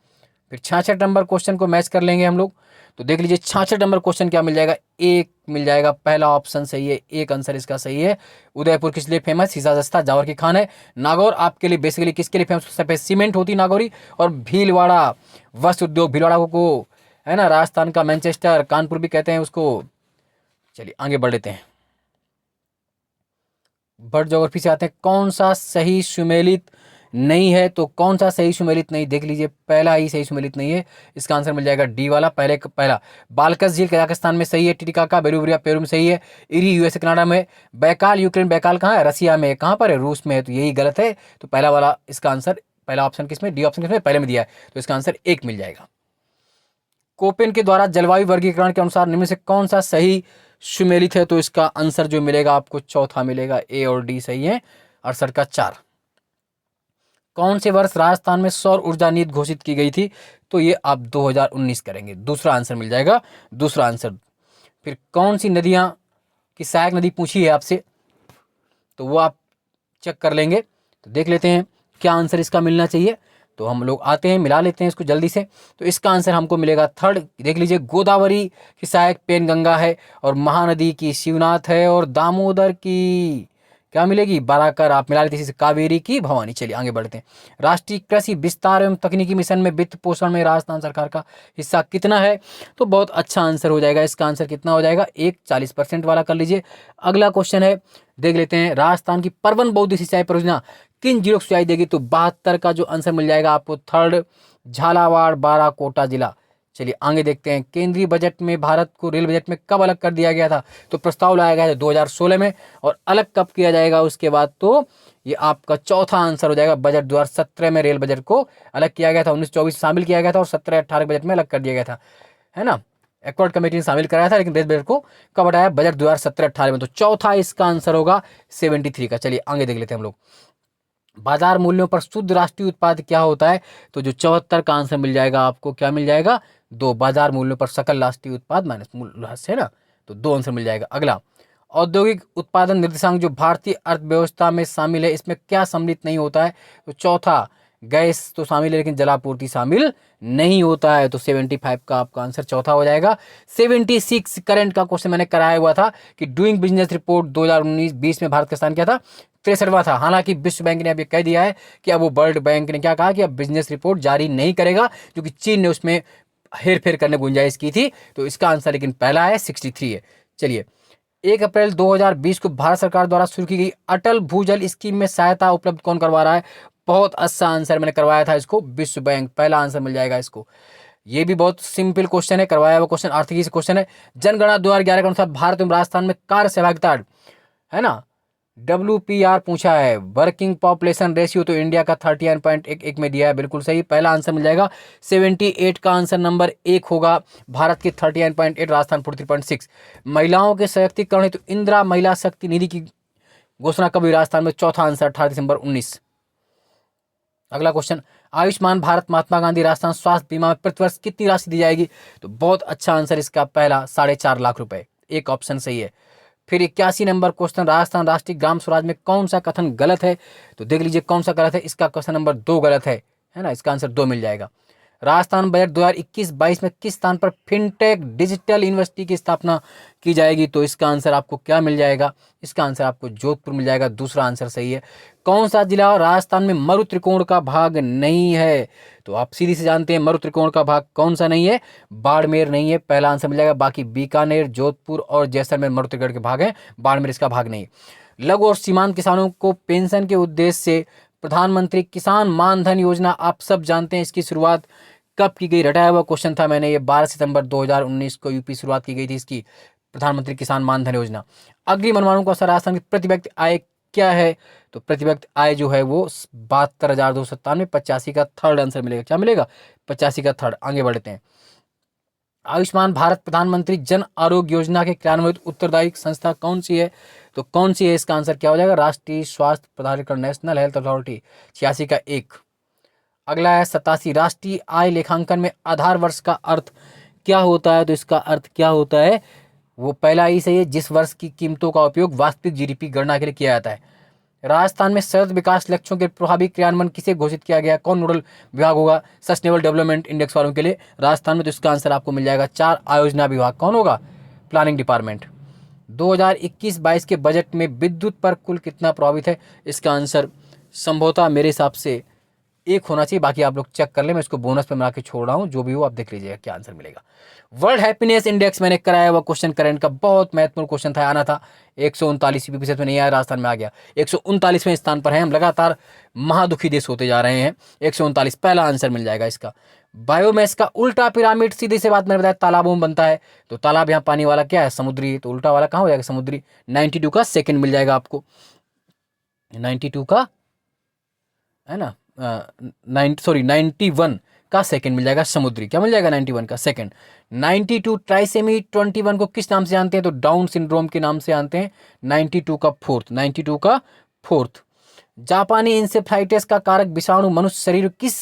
फिर 66 नंबर क्वेश्चन को मैच कर लेंगे हम लोग। तो देख लीजिए 66 नंबर क्वेश्चन क्या मिल जाएगा? एक मिल जाएगा, पहला ऑप्शन सही है, एक आंसर इसका सही है। उदयपुर किस लिए फेमस? सीसा जस्ता जावर की खान है। नागौर आपके लिए बेसिकली किसके लिए फेमस? सफेद सीमेंट होती नागौरी। और भीलवाड़ा वस्त्र उद्योग, भीलवाड़ा को है ना राजस्थान का मैनचेस्टर, कानपुर भी कहते हैं उसको। चलिए आगे बढ़ लेते हैं, बर्ड ज्योग्राफी से आते हैं। कौन सा सही सुमेलित नहीं है? तो कौन सा सही सुमेलित नहीं, देख लीजिए पहला ही सही सुमेलित नहीं है, इसका आंसर मिल जाएगा डी वाला। पहला बालकस झील कजाकिस्तान में सही है, टिटिकाका बेलूरिया पेरू में सही है, इरी यूएसए कनाडा में, बैकाल यूक्रेन, बैकाल कहाँ है? रसिया में। कहाँ पर है? रूस में है, तो यही गलत है। तो पहला वाला इसका आंसर, पहला ऑप्शन किसमें? डी ऑप्शन किसमें? पहले में दिया है, तो इसका आंसर 1 मिल जाएगा। कोपेन के द्वारा जलवायु वर्गीकरण के अनुसार निम्न से कौन सा सही सुमेलित है? तो इसका आंसर जो मिलेगा आपको चौथा मिलेगा, ए और डी सही है, 68 का 4। कौन से वर्ष राजस्थान में सौर ऊर्जा नीति घोषित की गई थी? तो ये आप 2019 करेंगे, दूसरा आंसर मिल जाएगा, दूसरा आंसर। फिर कौन सी नदियां की सहायक नदी पूछी है आपसे, तो वो आप चेक कर लेंगे। तो देख लेते हैं क्या आंसर इसका मिलना चाहिए। तो हम लोग आते हैं, मिला लेते हैं इसको जल्दी से। तो इसका आंसर हमको मिलेगा थर्ड, देख लीजिए गोदावरी की सहायक पेनगंगा है, और महानदी की शिवनाथ है, और दामोदर की क्या मिलेगी? बाराकर। आप मिला लेते हैं कावेरी की भवानी। चलिए आगे बढ़ते हैं। राष्ट्रीय कृषि विस्तार एवं तकनीकी मिशन में वित्त पोषण में राजस्थान सरकार का हिस्सा कितना है? तो बहुत अच्छा आंसर हो जाएगा, इसका आंसर कितना हो जाएगा? 40% वाला कर लीजिए। अगला क्वेश्चन है, देख लेते हैं। राजस्थान की परवन बौद्ध सिंचाई परियोजना किन जिलों को सिंचाई देगी? तो 72 का जो आंसर मिल जाएगा आपको थर्ड, झालावाड़, बारा, कोटा जिला। चलिए आगे देखते हैं। केंद्रीय बजट में भारत को रेल बजट में कब अलग कर दिया गया था? तो प्रस्ताव लाया गया था 2016 में, और अलग कब किया जाएगा उसके बाद? तो ये आपका चौथा आंसर हो जाएगा, बजट 2017 में रेल बजट को अलग किया गया था। 19-24 शामिल किया गया था, और 17-18 बजट में अलग कर दिया गया था, है ना। एक्वार्ड कमेटी ने शामिल कराया था, लेकिन रेल बजट को कब हटाया? बजट 2017-18 में। तो चौथा इसका आंसर होगा 73 का। चलिए आगे देख लेते हैं हम लोग। बाजार मूल्यों पर शुद्ध राष्ट्रीय उत्पाद क्या होता है? तो जो 74 का आंसर मिल जाएगा आपको, क्या मिल जाएगा? 2। बाजार मूल्यों पर सकल राष्ट्रीय उत्पाद माइनस मूल्यह्रास, है ना, तो 2 आंसर मिल जाएगा। अगला, औद्योगिक उत्पादन निर्देशांक जो भारतीय अर्थव्यवस्था में शामिल है, इसमें क्या सम्मिलित नहीं होता है? तो चौथा, गैस तो शामिल है लेकिन जलापूर्ति शामिल नहीं होता है, तो 75 का आपका आंसर चौथा हो जाएगा। 76 करंट का क्वेश्चन मैंने कराया हुआ था कि डूइंग बिजनेस रिपोर्ट 2019-20 में भारत का स्थान क्या था? 63वां था। हालांकि विश्व बैंक ने अब ये कह दिया है कि अब वो, वर्ल्ड बैंक ने क्या कहा कि अब बिजनेस रिपोर्ट जारी नहीं करेगा, क्योंकि चीन ने उसमें हेर फेर करने गुंजाइश की थी। तो इसका आंसर लेकिन पहला है, 63 है। चलिए, 1 अप्रैल 2020 को भारत सरकार द्वारा शुरू की गई अटल भूजल स्कीम में सहायता उपलब्ध कौन करवा रहा है? बहुत अच्छा आंसर मैंने करवाया था इसको, विश्व बैंक। पहला आंसर मिल जाएगा इसको। ये भी बहुत सिंपल क्वेश्चन है, करवाया हुआ क्वेश्चन, आर्थिकी से क्वेश्चन है। जनगणना 2011 के अनुसार भारत एवं राजस्थान में कार्य सहभागिता, है ना, WPR पूछा है, वर्किंग पॉपुलेशन रेशियो, तो इंडिया का 39.11 में दिया है, बिल्कुल सही। पहला आंसर मिल जाएगा। 78 का आंसर नंबर 1 होगा, भारत की 39.8, राजस्थान 43.6। महिलाओं के सशक्तिकरण हेतु इंदिरा महिला शक्ति निधि की घोषणा कब हुई राजस्थान में? चौथा आंसर, 18 दिसंबर 19। अगला क्वेश्चन, आयुष्मान भारत महात्मा गांधी राजस्थान स्वास्थ्य बीमा में प्रतिवर्ष कितनी राशि दी जाएगी? तो बहुत अच्छा आंसर इसका पहला, 4.5 लाख रुपए, एक ऑप्शन सही है। फिर 81 नंबर क्वेश्चन, राजस्थान राष्ट्रीय ग्राम स्वराज में कौन सा कथन गलत है? तो देख लीजिए कौन सा गलत है, इसका क्वेश्चन नंबर 2 गलत है ना, इसका आंसर 2 मिल जाएगा। राजस्थान बजट 2021-22 में किस स्थान पर फिनटेक डिजिटल यूनिवर्सिटी की स्थापना की जाएगी? तो इसका आंसर आपको क्या मिल जाएगा? इसका आंसर आपको जोधपुर मिल जाएगा, दूसरा आंसर सही है। कौन सा जिला राजस्थान में मरु त्रिकोण का भाग नहीं है? तो आप सीधी से जानते हैं मरु त्रिकोण का भाग कौन सा नहीं है? बाड़मेर नहीं है, पहला आंसर मिल जाएगा। बाकी बीकानेर, जोधपुर और जैसलमेर मरु त्रिकोण के भाग हैं, बाड़मेर इसका भाग नहीं है। लघु और सीमांत किसानों को पेंशन के उद्देश्य से प्रधानमंत्री किसान मानधन योजना आप सब जानते हैं, इसकी शुरुआत कब की गई? रटाया हुआ क्वेश्चन था मैंने, ये 12 सितंबर 2019 को यूपी शुरुआत की गई थी इसकी, प्रधानमंत्री किसान मानधन योजना। अग्रिम अनुमानों का राजस्थान की प्रति व्यक्ति आय क्या है? तो प्रति व्यक्ति आय जो है वो 72,297, 85 का थर्ड आंसर मिलेगा। क्या मिलेगा? 85 का थर्ड। आगे बढ़ते हैं। आयुष्मान भारत प्रधानमंत्री जन आरोग्य योजना के क्रियान्वित उत्तरदायी संस्था कौन सी है? तो कौन सी है? इसका आंसर क्या हो जाएगा? राष्ट्रीय स्वास्थ्य प्राधिकरण, नेशनल हेल्थ अथॉरिटी। 86 का 1। अगला है 87, राष्ट्रीय आय लेखांकन में आधार वर्ष का अर्थ क्या होता है? तो इसका अर्थ क्या होता है? वो पहला ही सही है, जिस वर्ष की कीमतों का उपयोग वास्तविक जीडीपी गणना के लिए किया जाता है। राजस्थान में सतत विकास लक्ष्यों के प्रभावी क्रियान्वयन किसे घोषित किया गया? कौन नोडल विभाग होगा सस्टेनेबल डेवलपमेंट इंडेक्स वालों के लिए राजस्थान में? तो इसका आंसर आपको मिल जाएगा 4, आयोजना विभाग। कौन होगा? Planning department. 2021-22 के बजट में विद्युत पर कुल कितना प्रभावित है? इसका आंसर संभवतः मेरे हिसाब से 1 होना चाहिए, बाकी आप लोग चेक कर ले, मैं इसको बोनस पे मिला के छोड़ रहा हूँ, जो भी हो आप देख लीजिएगा क्या आंसर मिलेगा। वर्ल्ड हैप्पीनेस इंडेक्स मैंने कराया हुआ क्वेश्चन, करंट का बहुत महत्वपूर्ण क्वेश्चन था, आना था। 139 में नहीं आया, राजस्थान में आ गया। 139वें स्थान पर है, हम लगातार महादुखी देश होते जा रहे हैं। 139 पहला आंसर मिल जाएगा इसका। बायोमेस का उल्टा पिरामिड, सीधी सी बात मैंने बताया, तालाबों में बनता है। तो तालाब यहाँ पानी वाला क्या है? समुद्री, तो उल्टा वाला कहाँ हो जाएगा? समुद्री। 92 का सेकंड मिल जाएगा आपको, 92 का, है ना, 91 का सेकंड मिल जाएगा, समुद्री। क्या मिल जाएगा? 91 का सेकंड। 92 ट्राइसेमी 21 को किस नाम से जानते हैं? तो डाउन सिंड्रोम के नाम से जानते हैं। 92 का फोर्थ, 92 का फोर्थ। जापानी इंसेफ्लाइटिस का कारक विषाणु मनुष्य शरीर किस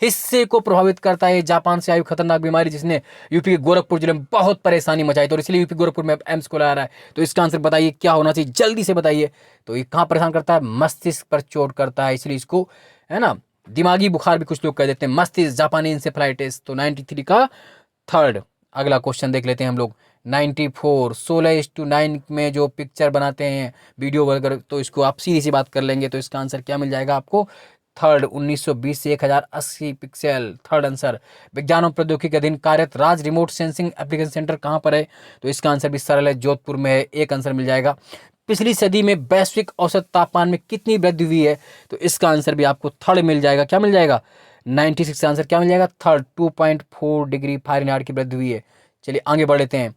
हिस्से को प्रभावित करता है? जापान से आई खतरनाक बीमारी जिसने यूपी के गोरखपुर जिले में बहुत परेशानी मचाई, तो इसलिए यूपी गोरखपुर में एम्स को ला रहा है। तो इसका आंसर बताइए क्या होना चाहिए, जल्दी से बताइए। तो ये कहाँ परेशान करता है? मस्तिष्क पर चोट करता है, इसलिए इसको, है ना, दिमागी बुखार भी कुछ लोग कह देते हैं, मस्तिष्क, जापानी इंसेफ्लाइटिस। तो 93 का थर्ड। अगला क्वेश्चन देख लेते हैं हम लोग। 94, 16:9 में जो पिक्चर बनाते हैं वीडियो वगैरह, तो इसको आप सीधी सी बात कर लेंगे, तो इसका आंसर क्या मिल जाएगा आपको? थर्ड। 1920 से 1080 पिक्सल, थर्ड आंसर। विज्ञान और प्रौद्योगिकी के अधीन कार्यरत राज्य रिमोट सेंसिंग एप्लीकेशन सेंटर कहाँ पर है? तो इसका आंसर भी सरल है, जोधपुर में है। एक आंसर मिल जाएगा। पिछली सदी में वैश्विक औसत तापमान में कितनी वृद्धि हुई है? तो इसका आंसर भी आपको थर्ड मिल जाएगा। क्या मिल जाएगा? 96 का आंसर क्या मिल जाएगा? थर्ड। 2.4 डिग्री फ़ारेनहाइट की वृद्धि हुई है। चलिए आगे बढ़ लेते हैं।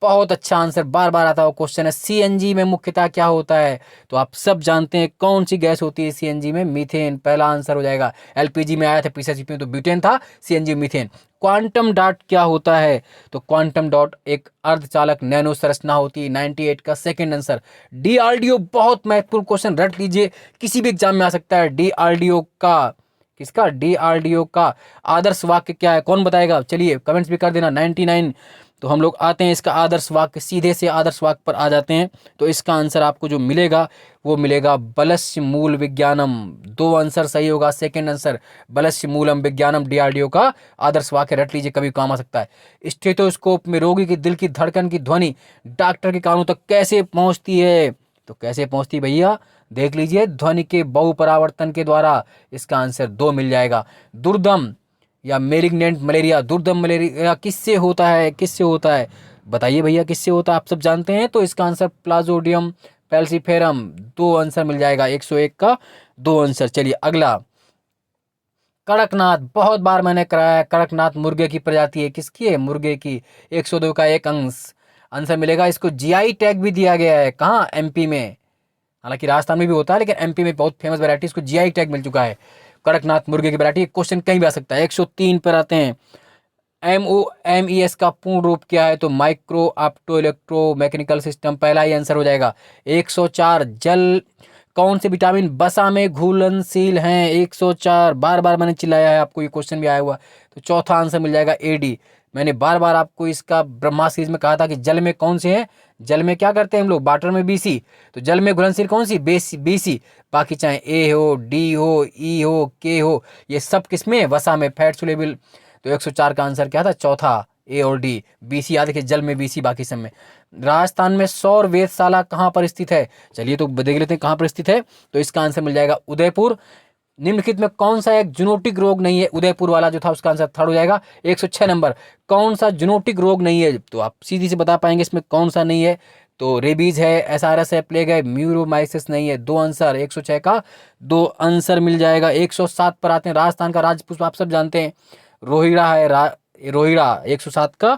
बहुत अच्छा आंसर, बार बार आता हुआ क्वेश्चन है। सीएनजी में मुख्यतः क्या होता है? तो आप सब जानते हैं कौन सी गैस होती है सीएनजी में? मीथेन, पहला आंसर हो जाएगा। एलपीजी में आया था, पीसीपी में तो ब्यूटेन था, सीएनजी मीथेन। क्वांटम डॉट क्या होता है? तो क्वांटम डॉट एक अर्धचालक नैनो संरचना होती है। 98 का सेकंड आंसर। डीआरडीओ, बहुत महत्वपूर्ण क्वेश्चन, रट लीजिए, किसी भी एग्जाम में आ सकता है। डीआरडीओ का, किसका? डीआरडीओ का आदर्श वाक्य क्या है? कौन बताएगा? चलिए कमेंट्स भी कर देना। 99। तो हम लोग आते हैं इसका आदर्श वाक्य, सीधे से आदर्श वाक्य पर आ जाते हैं। तो इसका आंसर आपको जो मिलेगा वो मिलेगा बलस्य मूल विज्ञानम। 2 आंसर सही होगा। सेकंड आंसर बलस्य मूलम विज्ञानम, डीआरडीओ का आदर्श वाक्य, रट लीजिए, कभी काम आ सकता है। स्टेथोस्कोप में रोगी की दिल की धड़कन की ध्वनि डॉक्टर के कानों तक कैसे पहुंचती है? तो कैसे पहुंचती भैया? देख लीजिए, ध्वनि के बहुपरावर्तन के द्वारा। इसका आंसर 2 मिल जाएगा। दुर्दम या मेलिग्नेंट मलेरिया, दुर्दम मलेरिया किससे होता है? किससे होता है बताइए भैया, किससे होता है? आप सब जानते हैं। तो इसका आंसर प्लाज्मोडियम फैल्सीफेरम। 2 आंसर मिल जाएगा, 101 का 2 आंसर। चलिए अगला, कड़कनाथ, बहुत बार मैंने कराया है। कड़कनाथ मुर्गे की प्रजाति है, किसकी है? मुर्गे की। 102 का 1 अंश आंसर मिलेगा। इसको जीआई टैग भी दिया गया है। कहाँ? एमपी में। हालांकि राजस्थान में भी होता है, लेकिन एमपी में बहुत फेमस वैरायटी, इसको जीआई टैग मिल चुका है। कड़कनाथ मुर्गे की वैरायटी। क्वेश्चन कहीं भी आ सकता है। 103 पर आते हैं। MOMES का पूर्ण रूप क्या है? तो micro opto electro mechanical system, पहला ही आंसर हो जाएगा। 104, जल कौन से विटामिन वसा में घुलनशील हैं? 104, बार बार मैंने चिल्लाया है, आपको ये क्वेश्चन भी आया हुआ। तो चौथा आंसर मिल जाएगा AD। मैंने बार बार आपको इसका ब्रह्मा सीरीज में कहा था कि जल में कौन से हैं? जल में क्या करते हैं हम लोग? वाटर में BC। तो जल में घुलनशील कौन सी? BC। बाकी चाहे A हो, D हो, E हो, K हो, ये सब किसमें? वसा में, फैट सोल्यूबल। तो 104 का आंसर क्या था? चौथा, A और D। BC याद रखिए, जल में BC, बाकी सब में। राजस्थान में सौर वेधशाला कहाँ पर स्थित है? चलिए तो देख लेते हैं कहाँ पर स्थित है। तो इसका आंसर मिल जाएगा उदयपुर। निम्नलिखित में कौन सा एक जूनोटिक रोग नहीं है? उदयपुर वाला जो था उसका आंसर थर्ड हो जाएगा। 106 नंबर, कौन सा जूनोटिक रोग नहीं है? तो आप सीधी से बता पाएंगे इसमें कौन सा नहीं है। तो रेबीज है, एसआरएस है, प्लेग है, म्यूरोमाइसिस नहीं है। दो आंसर, 106 का दो आंसर मिल जाएगा। 107 पर आते हैं, राजस्थान का राजपुष्प आप सब जानते हैं, रोहिड़ा है। रोहिड़ा, 107 का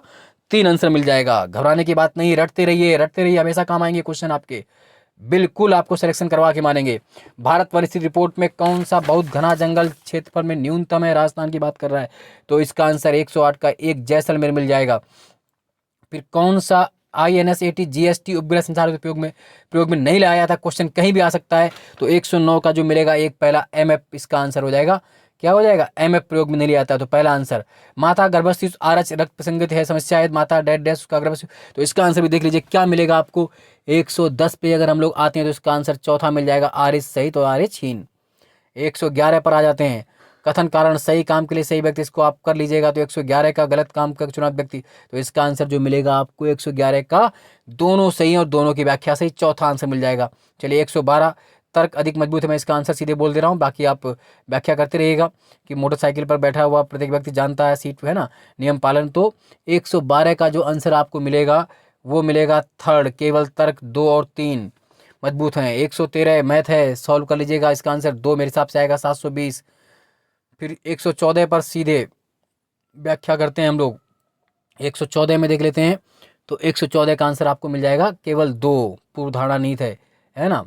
3 आंसर मिल जाएगा। घबराने की बात नहीं, रटते रहिए, रटते रहिए, हमेशा काम आएंगे क्वेश्चन आपके, बिल्कुल आपको सिलेक्शन करवा के मानेंगे। भारत वन स्थिति रिपोर्ट में कौन सा बहुत घना जंगल क्षेत्रफल में न्यूनतम है? राजस्थान की बात कर रहा है, तो इसका आंसर 108 का 1 जैसलमेर मिल जाएगा। फिर कौन सा INS-80 GST उपग्रह संचार प्रयोग में नहीं लाया था? क्वेश्चन कहीं भी आ सकता है, तो 109 का जो मिलेगा एक पहला MF इसका आंसर हो जाएगा। क्या हो जाएगा? MF प्रयोग में नहीं लिया था, तो पहला आंसर। माता गर्भस्थी आरच रक्त प्रसंगित है, समस्या है, माता डेड डैश उसका गर्भस्थी, तो इसका आंसर भी देख लीजिए क्या मिलेगा आपको। 110 पे अगर हम लोग आते हैं तो इसका आंसर चौथा मिल जाएगा, आरिश सही, तो आरिश हीन। 111 पर आ जाते हैं, कथन कारण सही काम के लिए सही व्यक्ति, इसको आप कर लीजिएगा, तो 111 का गलत काम का चुना व्यक्ति, तो इसका आंसर जो मिलेगा आपको 111 का दोनों सही और दोनों की व्याख्या सही, चौथा आंसर मिल जाएगा। चलिए 112, तर्क अधिक मजबूत है, मैं इसका आंसर सीधे बोल दे रहा हूँ, बाकी आप व्याख्या करते रहिएगा कि मोटरसाइकिल पर बैठा हुआ प्रत्येक व्यक्ति जानता है सीट है ना नियम पालन। तो 112 का जो आंसर आपको मिलेगा वो मिलेगा थर्ड, केवल तर्क 2 और 3 मजबूत हैं। 113 मैथ है, सॉल्व कर लीजिएगा, इसका आंसर 2 मेरे हिसाब से आएगा, 720। फिर 114 पर सीधे व्याख्या करते हैं हम लोग, 114 में देख लेते हैं, तो 114 का आंसर आपको मिल जाएगा केवल 2, पूर्व धारणा नीत है ना।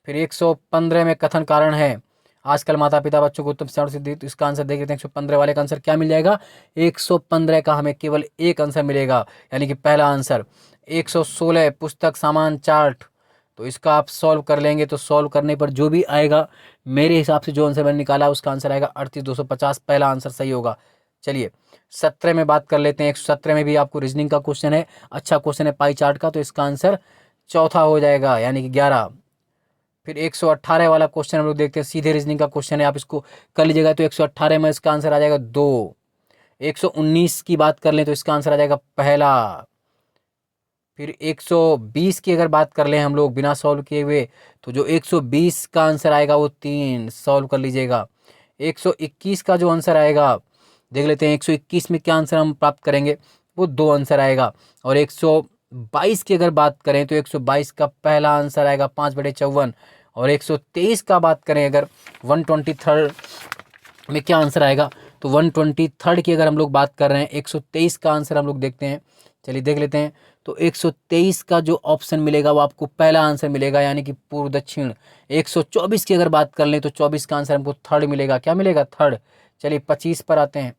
फिर 115 में कथन कारण है, आजकल माता पिता बच्चों को उत्तम शिक्षा सिद्धि, तो इसका आंसर देख लेते हैं। 115 वाले का आंसर क्या मिल जाएगा? 115 का हमें केवल एक आंसर मिलेगा, यानी कि पहला आंसर। 116 पुस्तक सामान चार्ट, तो इसका आप सॉल्व कर लेंगे, तो सॉल्व करने पर जो भी आएगा मेरे हिसाब से जो आंसर मैंने निकाला उसका आंसर आएगा 38,250, पहला आंसर सही होगा। चलिए 17 में बात कर लेते हैं। 117 में भी आपको रीजनिंग का क्वेश्चन है, अच्छा क्वेश्चन है पाई चार्ट का, तो इसका आंसर चौथा हो जाएगा, यानी कि 11। फिर 118 वाला क्वेश्चन हम लोग देखते हैं, सीधे रीजनिंग का क्वेश्चन है, आप इसको कर लीजिएगा, तो 118 में इसका आंसर आ जाएगा 2। 119 की बात कर लें तो इसका आंसर आ जाएगा पहला। फिर 120 की अगर बात कर लें हम लोग बिना सॉल्व किए हुए, तो जो 120 का आंसर आएगा वो 3, सॉल्व कर लीजिएगा। 121 का जो आंसर आएगा देख लेते हैं, 121 में क्या आंसर हम प्राप्त करेंगे, वो 2 आंसर आएगा। और 122 की अगर बात करें तो 122 का पहला आंसर आएगा 5/54। और 123 का बात करें अगर 123 में क्या आंसर आएगा, तो 123 की अगर हम लोग बात कर रहे हैं, 123 का आंसर हम लोग देखते हैं, चलिए देख लेते हैं। तो 123 का जो ऑप्शन मिलेगा वो आपको पहला आंसर मिलेगा, यानी कि पूर्व दक्षिण। 124 की अगर बात कर लें तो 24 का आंसर हमको थर्ड मिलेगा, क्या मिलेगा? थर्ड। चलिए 25 पर आते हैं।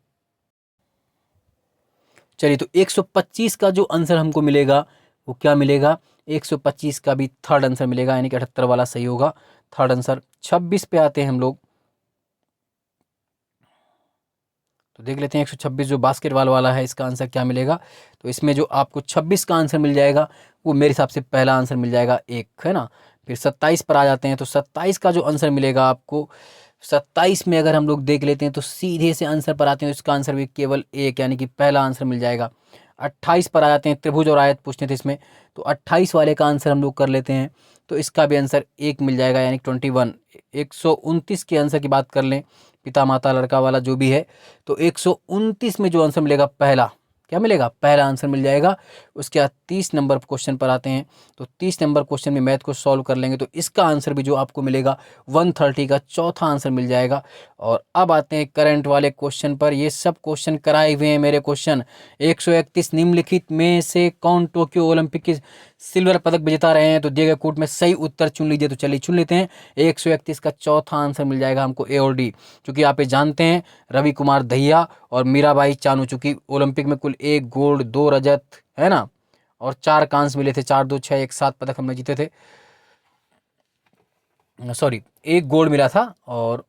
चलिए तो 125 का जो आंसर हमको मिलेगा वो क्या मिलेगा? 125 का भी थर्ड आंसर मिलेगा, यानी कि 78 वाला सही होगा, थर्ड आंसर। 26 पे आते हैं हम लोग, तो देख लेते हैं 126 जो बास्केटबॉल वाला है, इसका आंसर क्या मिलेगा? तो इसमें जो आपको 26 का आंसर मिल जाएगा वो मेरे हिसाब से पहला आंसर मिल जाएगा 1, है ना। फिर 27 पर आ जाते हैं, तो 27 का जो आंसर मिलेगा आपको, 27 में अगर हम लोग देख लेते हैं तो सीधे से आंसर पर आते हैं, तो इसका आंसर भी केवल 1, यानी कि पहला आंसर मिल जाएगा। 28 पर आ जाते हैं, त्रिभुज और आयत पूछते थे इसमें, तो 28 वाले का आंसर हम लोग कर लेते हैं, तो इसका भी आंसर 1 मिल जाएगा, यानी 21। 129 के आंसर की बात कर लें, पिता माता लड़का वाला जो भी है, तो 129 में जो आंसर मिलेगा पहला, क्या मिलेगा? पहला आंसर मिल जाएगा। उसके बाद 30 नंबर क्वेश्चन पर आते हैं, तो 30 नंबर क्वेश्चन में मैथ को सॉल्व कर लेंगे, तो इसका आंसर भी जो आपको मिलेगा 130 का चौथा आंसर मिल जाएगा। और अब आते हैं करंट वाले क्वेश्चन पर, ये सब क्वेश्चन कराए हुए हैं मेरे क्वेश्चन। 131 निम्नलिखित में से कौन टोक्यो ओलंपिक की सिल्वर पदक विजेता रहे हैं? तो दिए गए कोट में सही उत्तर चुन लीजिए, तो चलिए चुन लेते हैं। 131 का चौथा आंसर मिल जाएगा हमको A और D, क्योंकि आप ये जानते हैं रवि कुमार दहिया और मीराबाई चानू, चूंकि ओलंपिक में कुल 1 गोल्ड 2 रजत है ना, और 4 कांस्य मिले थे, 4 2 6 1 7 पदक हमने जीते थे, सॉरी 1 गोल्ड मिला था और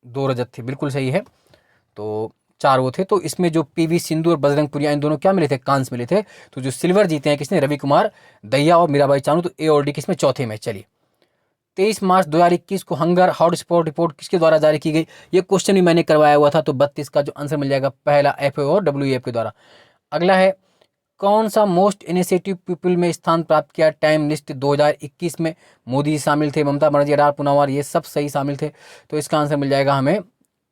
2 रजत थे, बिल्कुल सही है, तो 4 वो थे। तो इसमें जो PV सिंधु और बजरंग पुनिया इन दोनों क्या मिले थे? कांस्य मिले थे। तो जो सिल्वर जीते हैं किसने? रवि कुमार दहिया और मीराबाई चानू, तो A और D किसमें? चौथे में। चलिए 23 मार्च 2021 को हंगर हॉटस्पॉट रिपोर्ट किसके द्वारा जारी की गई? ये क्वेश्चन भी मैंने करवाया हुआ था, तो 32 का जो आंसर मिल जाएगा पहला FAO और WEF के द्वारा। अगला है, कौन सा मोस्ट इनिशिएटिव पीपल में स्थान प्राप्त किया टाइम लिस्ट 2021 में? मोदी जी शामिल थे, ममता बनर्जी, रार पुनावार, ये सब सही शामिल थे, तो इसका आंसर मिल जाएगा हमें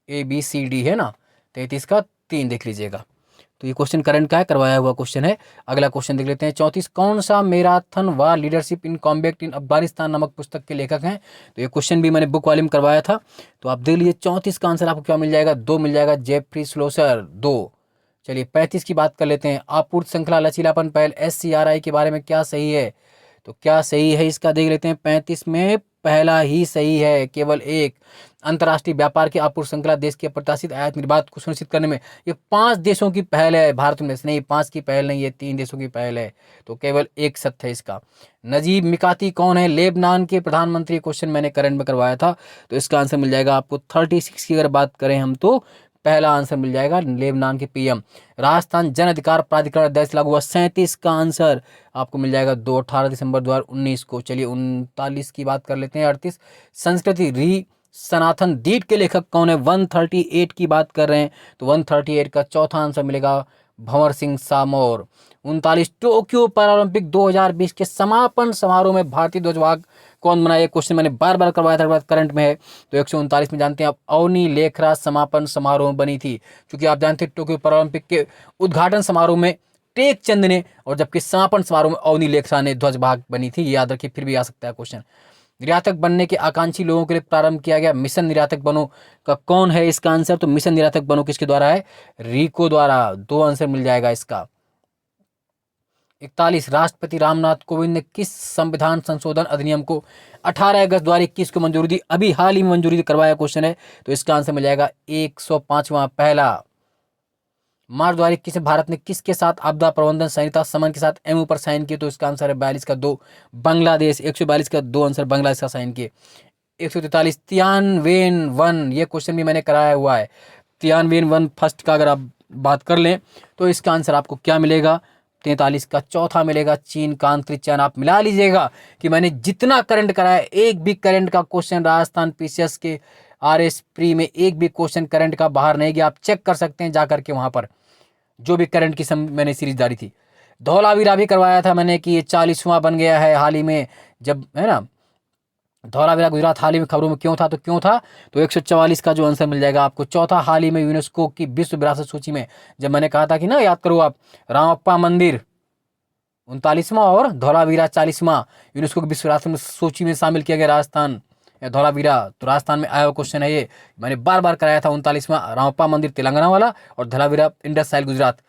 ABCD, है ना। 33 का 3 देख लीजिएगा। तो ये क्वेश्चन करंट का है, करवाया हुआ क्वेश्चन है। अगला क्वेश्चन देख लेते हैं। 34 कौन सा मैराथन व लीडरशिप इन कॉम्बैट इन अफगानिस्तान नामक पुस्तक के लेखक हैं? तो ये क्वेश्चन भी मैंने बुक वाले में करवाया था। तो आप देख लीजिए 34 का आंसर आपको क्या मिल जाएगा, 2 मिल जाएगा, जेफरी स्लोसर 2। चलिए 35 की बात कर लेते हैं। आपूर्ति श्रृंखला लचीलापन पहल SCRI के बारे में क्या सही है? तो क्या सही है इसका देख लेते हैं। 35 में पहला ही सही है, केवल एक। अंतर्राष्ट्रीय व्यापार की आपूर्ति श्रृंखला देश के अप्रत्याशित आयात निर्बाध को सुनिश्चित करने में ये 5 देशों की पहल है, भारत में से नहीं। 5 की पहल नहीं, ये 3 देशों की पहल है। तो केवल एक सत्य है इसका। नजीब मिकाती कौन है? लेबनान के प्रधानमंत्री। क्वेश्चन मैंने करंट में करवाया था। तो इसका आंसर मिल जाएगा आपको 36 की अगर बात करें हम तो पहला आंसर मिल जाएगा लेबनान के PM। राजस्थान जन अधिकार प्राधिकरण अध्यादेश लागू हुआ, 37 का आंसर आपको मिल जाएगा 18 दिसंबर 2019 को। चलिए 39 की बात कर लेते हैं। 38 संस्कृति री सनातन दीट के लेखक कौन है? 138 की बात कर रहे हैं तो 138 का चौथा आंसर मिलेगा भंवर सिंह सामोर। 39 टोक्यो पैरालंपिक 2020 के समापन समारोह में भारतीय ध्वजवाहक कौन बना? ये क्वेश्चन मैंने बार बार करवाया था, करंट में है। तो 139 में जानते हैं आप, अवनी लेखरा समापन समारोह में बनी थी। क्योंकि आप जानते हैं टोक्यो पैरालंपिक के उद्घाटन समारोह में टेक चंद ने, और जबकि समापन समारोह में अवनी लेखरा ने ध्वजवाहक बनी थी। ये याद रखिए, फिर भी आ सकता है क्वेश्चन। निर्यातक बनने के आकांक्षी लोगों के लिए प्रारंभ किया गया मिशन निर्यातक बनो का कौन है इसका आंसर? तो मिशन निर्यातक बनो किसके द्वारा है? रीको द्वारा। 2 आंसर मिल जाएगा इसका। 41 राष्ट्रपति रामनाथ कोविंद ने किस संविधान संशोधन अधिनियम को 18 अगस्त 2021 को मंजूरी दी? अभी हाल ही में मंजूरी करवाया क्वेश्चन है। तो इसका आंसर मिल जाएगा 105वां पहला। मार्च 2021 में भारत ने किसके साथ आपदा प्रबंधन संहिता समन के साथ MOU पर साइन किए? तो इसका आंसर है 42 का 2 बांग्लादेश। 142 का 2 आंसर बांग्लादेश का साइन किए। 143 तियानवेन वन, ये क्वेश्चन भी मैंने कराया हुआ है। तियानवेन वन फर्स्ट का अगर आप बात कर लें तो इसका आंसर आपको क्या मिलेगा? 43 का चौथा मिलेगा चीन का अंतरिक्षयान। आप मिला लीजिएगा कि मैंने जितना करंट कराया, एक भी करंट का क्वेश्चन राजस्थान PCS के RS प्री में एक भी क्वेश्चन करंट का बाहर नहीं गया। आप चेक कर सकते हैं जाकर के वहां पर, जो भी करंट की मैंने सीरीज डाली थी। धौलावीरा भी करवाया था मैंने कि ये 40वां बन गया है हाल ही में, जब है ना धौलावीरा गुजरात हाल ही में खबरों में क्यों था? तो क्यों था? तो 144 का जो आंसर मिल जाएगा आपको। चौथा हाल ही में यूनेस्को की विश्व विरासत सूची में, जब मैंने कहा था कि ना, याद करो आप, रामप्पा मंदिर 39वां और धौलावीरा 40वां यूनेस्को की विश्व विरासत सूची में शामिल किया गया राजस्थान या धौलावीरा। तो राजस्थान में आया हुआ क्वेश्चन है ये, मैंने बार बार कराया था। 39वां रामप्पा मंदिर तेलंगाना वाला और धौलावीरा इंडस साइल गुजरात।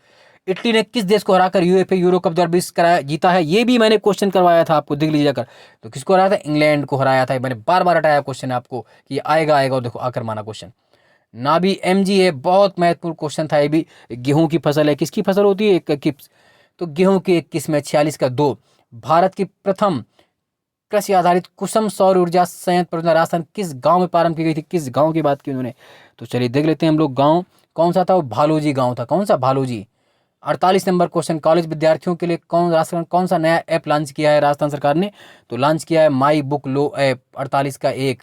इटली ने किस देश को हराकर UEFA यूरो कप 2020 कराया जीता है? ये भी मैंने क्वेश्चन करवाया था आपको, देख लीजिए कर। तो किसको हराया था? इंग्लैंड को हराया था। मैंने बार बार हटाया क्वेश्चन आपको कि आएगा आएगा, और देखो आकर माना क्वेश्चन। नाबी MG है, बहुत महत्वपूर्ण क्वेश्चन था ये भी। गेहूं की फसल है, किसकी फसल होती है? एक तो गेहूं की 21 में 46 का 2। भारत की प्रथम कृषि आधारित कुसुम सौर ऊर्जा संयंत्र परियोजना राजस्थान किस गांव में प्रारंभ की गई थी? किस गांव की बात की उन्होंने? तो चलिए देख लेते हैं हम लोग। गांव कौन सा था? वो भालोजी गांव था। कौन सा? भालोजी। 48 नंबर क्वेश्चन, कॉलेज विद्यार्थियों के लिए कौन सा नया ऐप लॉन्च किया है राजस्थान सरकार ने? तो लॉन्च किया है माई बुक लो ऐप। 48 का 1।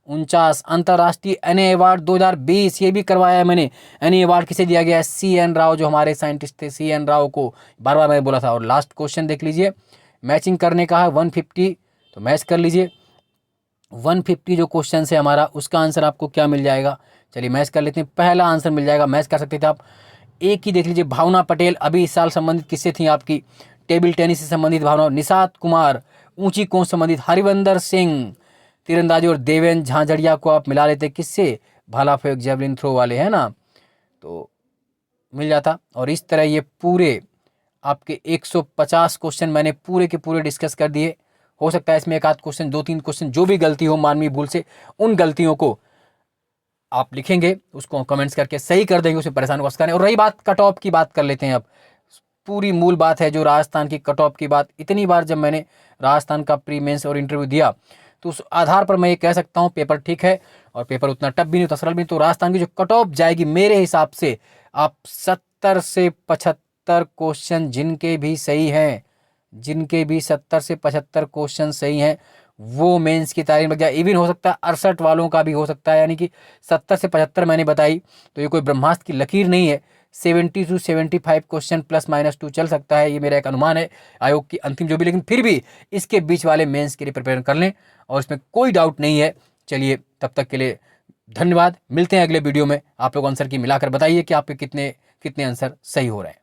49 अंतर्राष्ट्रीय एनी अवार्ड 2020, ये भी करवाया है मैंने। एनी अवार्ड किसे दिया गया है? CN राव, जो हमारे साइंटिस्ट थे, CN राव को बार बार मैंने बोला था। और लास्ट क्वेश्चन देख लीजिए, मैचिंग करने का है 150, तो मैच कर लीजिए। 150 जो क्वेश्चन है हमारा, उसका आंसर आपको क्या मिल जाएगा? चलिए मैच कर लेते हैं। पहला आंसर मिल जाएगा, मैच कर सकते थे आप। एक ही देख लीजिए, भावना पटेल अभी इस साल संबंधित किससे थी आपकी? टेबल टेनिस से संबंधित भावना। निषाद कुमार ऊंची कौन संबंधित? हरिवंदर सिंह तीरंदाजी। और देवेंद्र झांझड़िया को आप मिला लेते किससे? भाला फेंक जेवलिन थ्रो वाले, है ना, तो मिल जाता। और इस तरह ये पूरे आपके 150 क्वेश्चन मैंने पूरे के पूरे डिस्कस कर दिए। हो सकता है इसमें एक आध क्वेश्चन, 2-3 क्वेश्चन जो भी गलती हो मानवीय भूल से, उन गलतियों को आप लिखेंगे, उसको कमेंट्स करके सही कर देंगे, उसे परेशान को करने। और रही बात कट ऑफ की, बात कर लेते हैं अब। पूरी मूल बात है जो राजस्थान की कट ऑफ की बात। इतनी बार जब मैंने राजस्थान का प्री मेंस और इंटरव्यू दिया, तो उस आधार पर मैं ये कह सकता हूँ पेपर ठीक है, और पेपर उतना टफ भी नहीं, उतना सरल भी नहीं। तो राजस्थान की जो कट ऑफ जाएगी मेरे हिसाब से, आप 70 से 75 क्वेश्चन जिनके भी सही हैं, जिनके भी 70 से 75 क्वेश्चन सही हैं, वो मेंस की तैयारी में लग जाए। इवन हो सकता है 68 वालों का भी हो सकता है, यानी कि 70 से 75 मैंने बताई, तो ये कोई ब्रह्मास्त्र की लकीर नहीं है। 70 to 75 क्वेश्चन +-2 चल सकता है, ये मेरा एक अनुमान है, आयोग की अंतिम जो भी। लेकिन फिर भी इसके बीच वाले मेंस के लिए प्रिपेयर कर लें, और इसमें कोई डाउट नहीं है। चलिए तब तक के लिए धन्यवाद, मिलते हैं अगले वीडियो में। आप लोग आंसर की मिलाकर बताइए कि आपके कितने कितने आंसर सही हो रहे हैं।